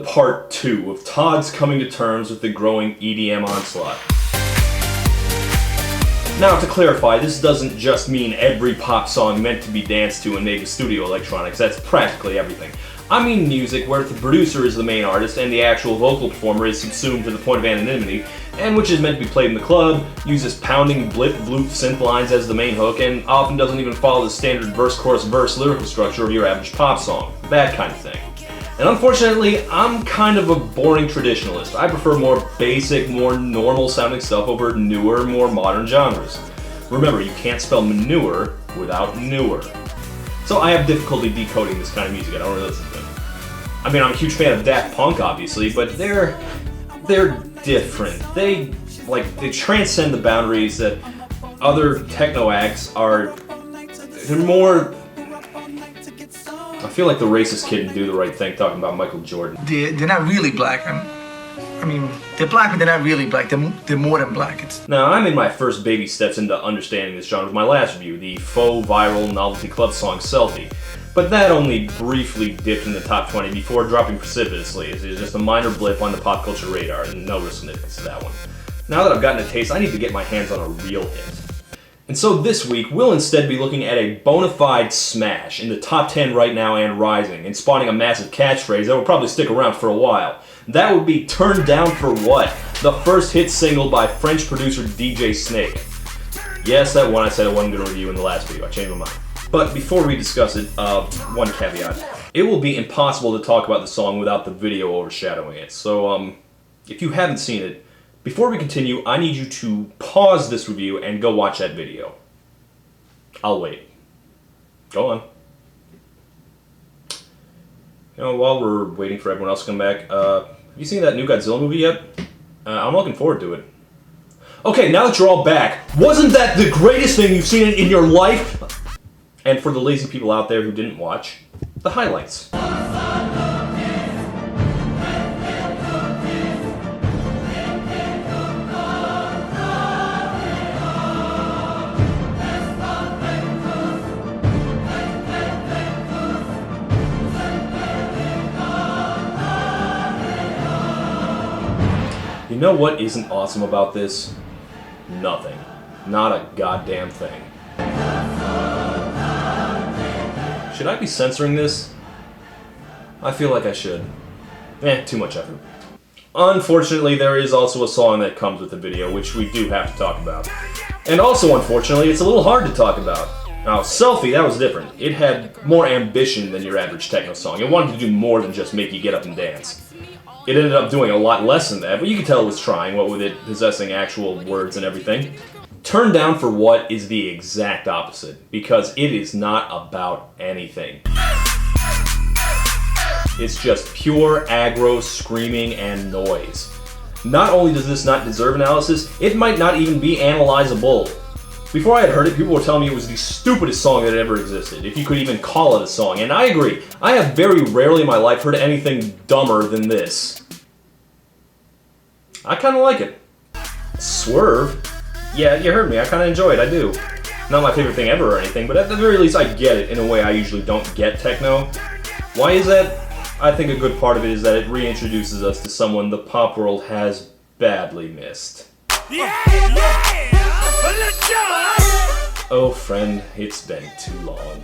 part 2 of Todd's coming to terms with the growing EDM onslaught. Now to clarify, this doesn't just mean every pop song meant to be danced to and made with studio electronics, that's practically everything. I mean music where the producer is the main artist and the actual vocal performer is subsumed to the point of anonymity, and which is meant to be played in the club, uses pounding blip bloop synth lines as the main hook, and often doesn't even follow the standard verse-chorus-verse lyrical structure of your average pop song. That kind of thing. And unfortunately, I'm kind of a boring traditionalist. I prefer more basic, more normal sounding stuff over newer, more modern genres. Remember, you can't spell manure without newer. So I have difficulty decoding this kind of music, I don't really listen to it. I mean, I'm a huge fan of Daft Punk, obviously, but they're different. They transcend the boundaries that other techno acts are. They're more. I feel like the racist kid in Do the Right Thing talking about Michael Jordan. They're not really black. I mean, they're black, but they're not really black. They're more than black. Now, I'm in my first baby steps into understanding this genre with my last review, the faux viral novelty club song Selfie. But that only briefly dipped in the top 20 before dropping precipitously, as it is just a minor blip on the pop culture radar, and no real significance to that one. Now that I've gotten a taste, I need to get my hands on a real hit. And so this week, we'll instead be looking at a bona fide smash in the top 10 right now and rising, and spawning a massive catchphrase that will probably stick around for a while. That would be Turned Down for What, the first hit single by French producer DJ Snake. Yes, that one I said I wasn't going to review in the last video, I changed my mind. But before we discuss it, one caveat. It will be impossible to talk about the song without the video overshadowing it, so if you haven't seen it, before we continue, I need you to pause this review and go watch that video. I'll wait. Go on. You know, while we're waiting for everyone else to come back, have you seen that new Godzilla movie yet? I'm looking forward to it. Okay, now that you're all back, wasn't that the greatest thing you've seen in your life? And for the lazy people out there who didn't watch, the highlights. You know what isn't awesome about this? Nothing. Not a goddamn thing. Should I be censoring this? I feel like I should. Too much effort. Unfortunately, there is also a song that comes with the video, which we do have to talk about. And also, unfortunately, it's a little hard to talk about. Now, Selfie, that was different. It had more ambition than your average techno song. It wanted to do more than just make you get up and dance. It ended up doing a lot less than that, but you could tell it was trying, what with it possessing actual words and everything. Turned Down for What is the exact opposite, because it is not about anything. It's just pure aggro, screaming, and noise. Not only does this not deserve analysis, it might not even be analyzable. Before I had heard it, people were telling me it was the stupidest song that ever existed, if you could even call it a song, and I agree. I have very rarely in my life heard anything dumber than this. I kinda like it. Swerve? Yeah, you heard me, I kinda enjoy it, I do. Not my favorite thing ever or anything, but at the very least I get it in a way I usually don't get techno. Why is that? I think a good part of it is that it reintroduces us to someone the pop world has badly missed. Oh friend, it's been too long.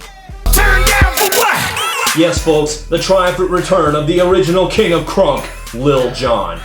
Turn down for what? Yes folks, the triumphant return of the original king of crunk, Lil Jon.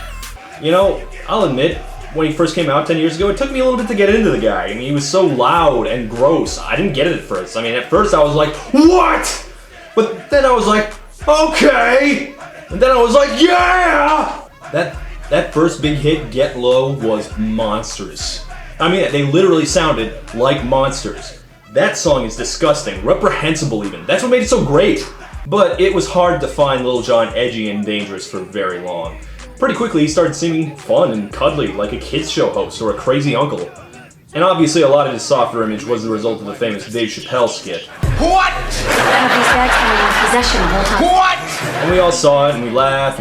You know, I'll admit, when he first came out 10 years ago, it took me a little bit to get into the guy. I mean, he was so loud and gross. I didn't get it at first. I mean, at first I was like, what? But then I was like, okay. And then I was like, yeah! That first big hit, Get Low, was monstrous. I mean, they literally sounded like monsters. That song is disgusting, reprehensible even. That's what made it so great. But it was hard to find Lil Jon edgy and dangerous for very long. Pretty quickly, he started seeming fun and cuddly, like a kids show host or a crazy uncle. And obviously, a lot of his softer image was the result of the famous Dave Chappelle skit. What? Have these bags coming in possession the whole time. What? And we all saw it, and we laughed,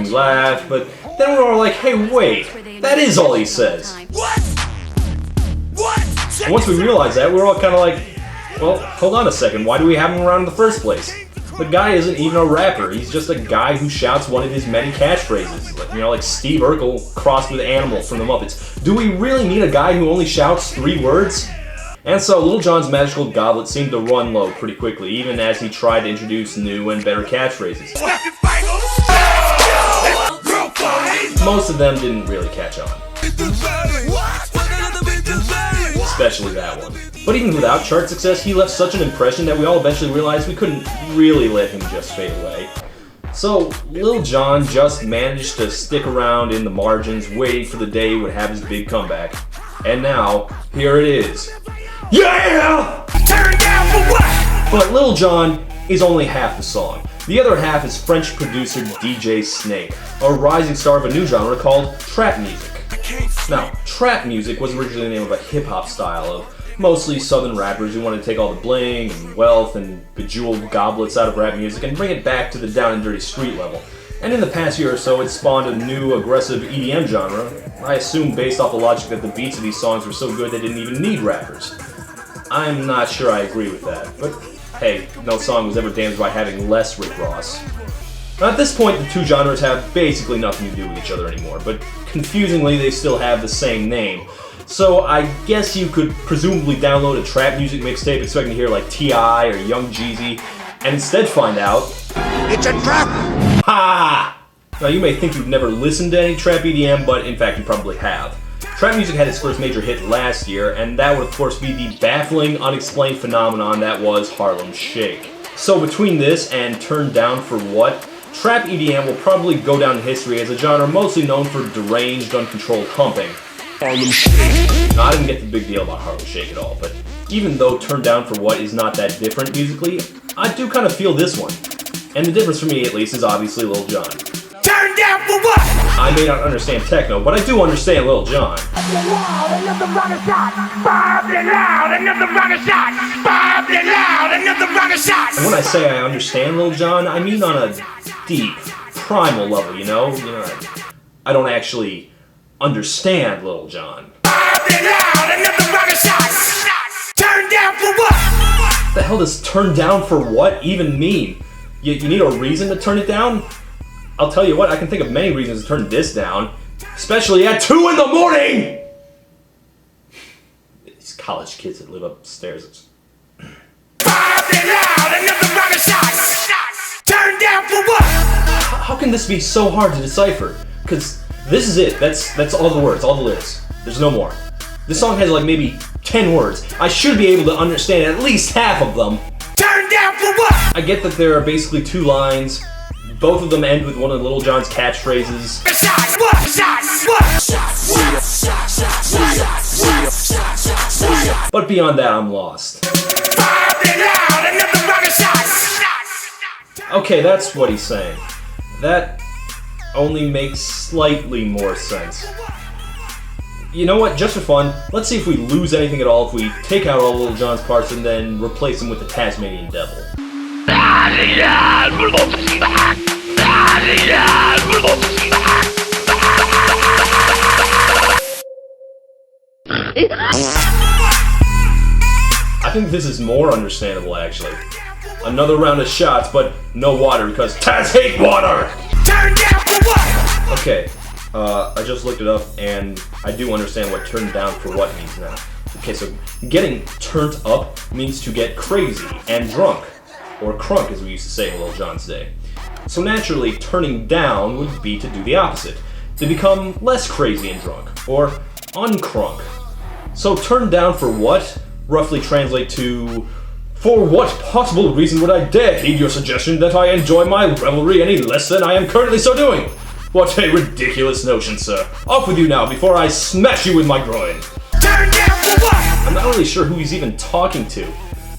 but then we were all like, hey, wait, that is all he says. What? What? And once we realized that, we were all kind of like, well, hold on a second, why do we have him around in the first place? The guy isn't even a rapper, he's just a guy who shouts one of his many catchphrases. Like Steve Urkel crossed with Animal from the Muppets. Do we really need a guy who only shouts 3 words? And so Lil Jon's magical goblet seemed to run low pretty quickly, even as he tried to introduce new and better catchphrases. Most of them didn't really catch on. Especially that one. But even without chart success, he left such an impression that we all eventually realized we couldn't really let him just fade away. So Lil Jon just managed to stick around in the margins, waiting for the day he would have his big comeback. And now, here it is. Yeah! Turn down for what? But Lil Jon is only half the song. The other half is French producer DJ Snake, a rising star of a new genre called trap music. Now, trap music was originally the name of a hip-hop style of mostly southern rappers who wanted to take all the bling and wealth and bejeweled goblets out of rap music and bring it back to the down and dirty street level. And in the past year or so, it spawned a new aggressive EDM genre, I assume based off the logic that the beats of these songs were so good they didn't even need rappers. I'm not sure I agree with that, but hey, no song was ever damaged by having less Rick Ross. Now, at this point, the two genres have basically nothing to do with each other anymore, but confusingly, they still have the same name. So I guess you could presumably download a trap music mixtape expecting to hear like T.I. or Young Jeezy, and instead find out... It's a trap! Ha! Now you may think you've never listened to any trap EDM, but in fact you probably have. Trap music had its first major hit last year, and that would of course be the baffling, unexplained phenomenon that was Harlem Shake. So between this and Turned Down for What, trap EDM will probably go down in history as a genre mostly known for deranged, uncontrolled humping. Harlem Shake. Now, I didn't get the big deal about Harlem Shake at all, but even though Turned Down for What is not that different musically, I do kind of feel this one. And the difference for me, at least, is obviously Lil Jon. Turn down for what? I may not understand techno, but I do understand Lil Jon. Another runner shot. Bob it loud. Another runner shot. Bob it loud. Another runner shot. And when I say I understand Lil Jon, I mean on a deep, primal level, you know? I don't actually understand Lil Jon. Bob it loud. Another runner shot. Turn down for what? What the hell does turn down for what even mean? You need a reason to turn it down? I'll tell you what, I can think of many reasons to turn this down. Especially at 2 in the morning! These college kids that live upstairs. Bob it loud. Another runner shot. Turn down for what? How can this be so hard to decipher? Because this is it. That's all the words, all the lyrics. There's no more. This song has like maybe 10 words. I should be able to understand at least half of them. Turn down for what? I get that there are basically 2 lines. Both of them end with one of Lil Jon's catchphrases. But beyond that, I'm lost. Okay, that's what he's saying. That only makes slightly more sense. You know what, just for fun, let's see if we lose anything at all if we take out all Lil Jon's parts and then replace them with the Tasmanian Devil. I think this is more understandable, actually. Another round of shots, but no water because Taz hate water! Turn down for what? Okay, I just looked it up and I do understand what turned down for what means now. Okay, so getting turned up means to get crazy and drunk. Or crunk, as we used to say in Lil Jon's day. So naturally, turning down would be to do the opposite. To become less crazy and drunk. Or uncrunk. So turn down for what roughly translate to... For what possible reason would I dare heed your suggestion that I enjoy my revelry any less than I am currently so doing? What a ridiculous notion, sir. Off with you now before I smash you with my groin. Turn down for what? I'm not really sure who he's even talking to.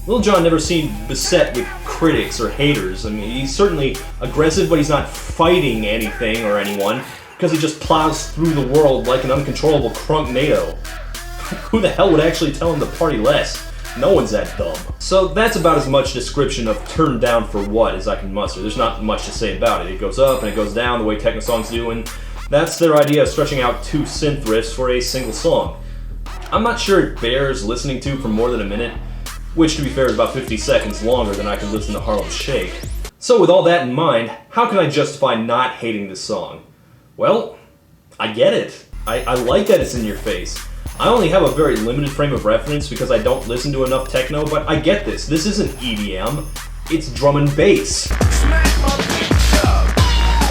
Lil Jon never seemed beset with critics or haters. I mean, he's certainly aggressive, but he's not fighting anything or anyone, because he just plows through the world like an uncontrollable crunknado. Who the hell would actually tell him to party less? No one's that dumb. So that's about as much description of Turned Down for What as I can muster. There's not much to say about it. It goes up and it goes down the way techno songs do, and that's their idea of stretching out 2 synth riffs for a single song. I'm not sure it bears listening to for more than a minute, which to be fair is about 50 seconds longer than I could listen to Harlem Shake. So with all that in mind, how can I justify not hating this song? Well, I get it. I like that it's in your face. I only have a very limited frame of reference because I don't listen to enough techno, but I get this. This isn't EDM, it's drum and bass.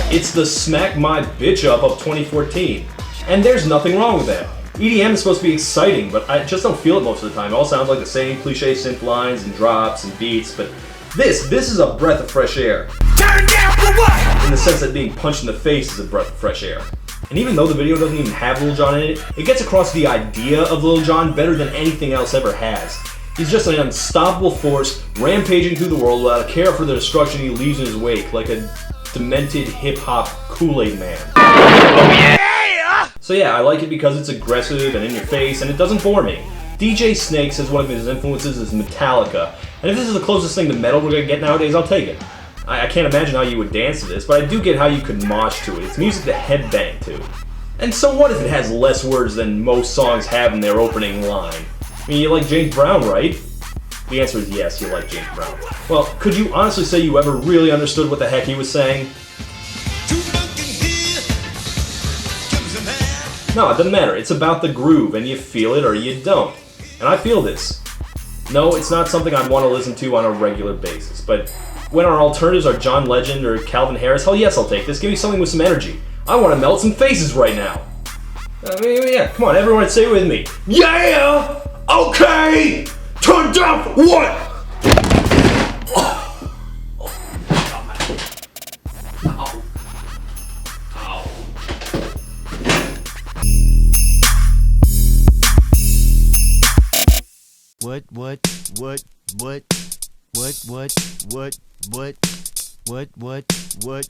It's the Smack My Bitch Up of 2014. And there's nothing wrong with that. EDM is supposed to be exciting, but I just don't feel it most of the time. It all sounds like the same cliche synth lines and drops and beats, but this is a breath of fresh air. Turn down for what? In the sense that being punched in the face is a breath of fresh air. And even though the video doesn't even have Lil Jon in it, it gets across the idea of Lil Jon better than anything else ever has. He's just an unstoppable force, rampaging through the world without a care for the destruction he leaves in his wake, like a demented hip-hop Kool-Aid man. Yeah! So yeah, I like it because it's aggressive and in your face, and it doesn't bore me. DJ Snake says one of his influences is Metallica, and if this is the closest thing to metal we're gonna get nowadays, I'll take it. I can't imagine how you would dance to this, but I do get how you could mosh to it. It's music to headbang to. And so what if it has less words than most songs have in their opening line? I mean, you like James Brown, right? The answer is yes, you like James Brown. Well, could you honestly say you ever really understood what the heck he was saying? No, it doesn't matter. It's about the groove, and you feel it or you don't. And I feel this. No, it's not something I'd want to listen to on a regular basis, but when our alternatives are John Legend or Calvin Harris, hell yes, I'll take this. Give me something with some energy. I want to melt some faces right now. I mean, yeah, come on, everyone say it with me. Yeah! Okay! Turn down for what? What?